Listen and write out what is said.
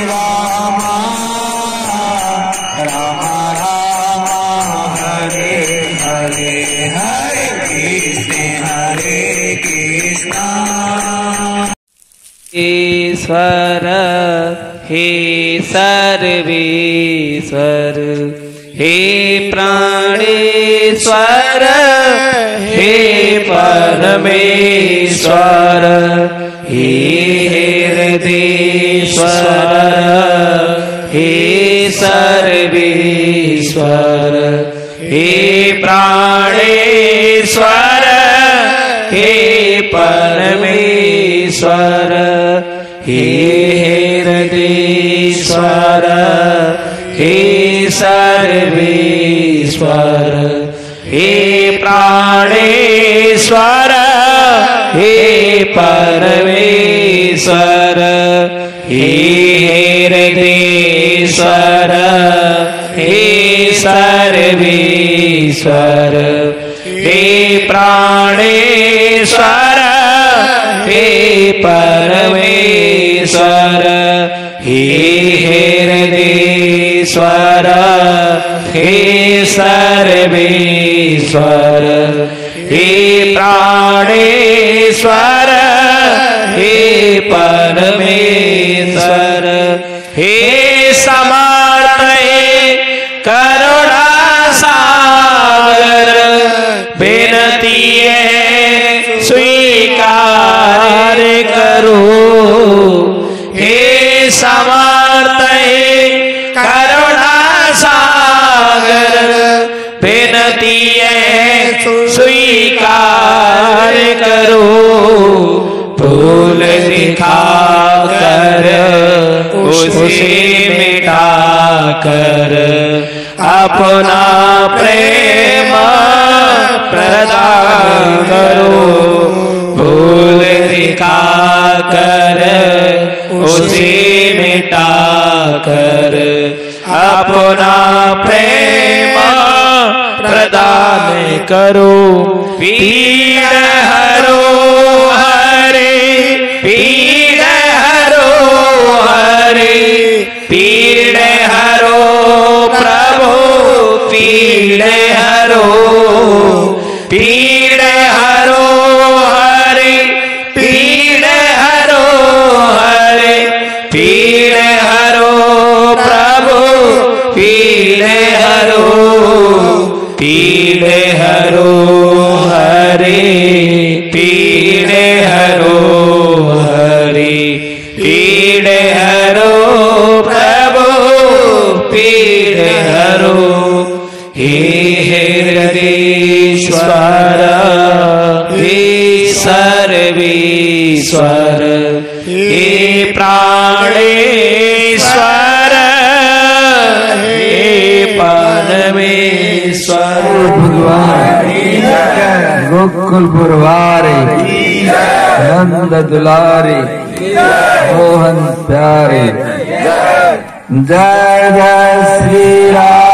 राम राम राम हरे हरे हरे कृष्ण ईश्वर हे सर्वेश्वर हे प्राणेश्वर हे परमेश्वर हे हृदयेश्वर हे सर्वेश्वर हे प्राणेश्वर हे परमेश्वर हे हृदयेश्वर हे सर्वेश्वर हे प्राणेश्वर हे परमेश्वर हे हृदयेश्वर हे सर्वेश्वर हे प्राणेश्वर हे परमेश्वर हे हृदयेश्वर हे सर्वेश्वर हे प्राणेश्वर हे परमेश्वर हे समर्थ हे करुणा सागर विनती है स्वीकार करो हे समर्थ हे करुणा सागर विनती है स्वीकार करो भूल दिखा कर उसे मिटा कर अपना प्रेम प्रदान करो भूल दिखा कर उसे मिटा कर अपना प्रेम प्रदान करो पीड़ हरो हरे पीड़ हरो हरे पीड़ हरो प्रभु पीड़ हरो पीड़ हरो हरे पीड़ हरो हरे पीड़ हरो प्रभु पीड़ हरो पीड़ हरो हरे पीड़ हरो हरे पीड़ हरो प्रभु पीड़ हरो हे हृदयेश्वर हे सर्वेश्वर हे प्राणेश्वर हे परमेश्वर गोकुल पुरवारे नंद दुलारे मोहन प्यारे जय जय श्री राम।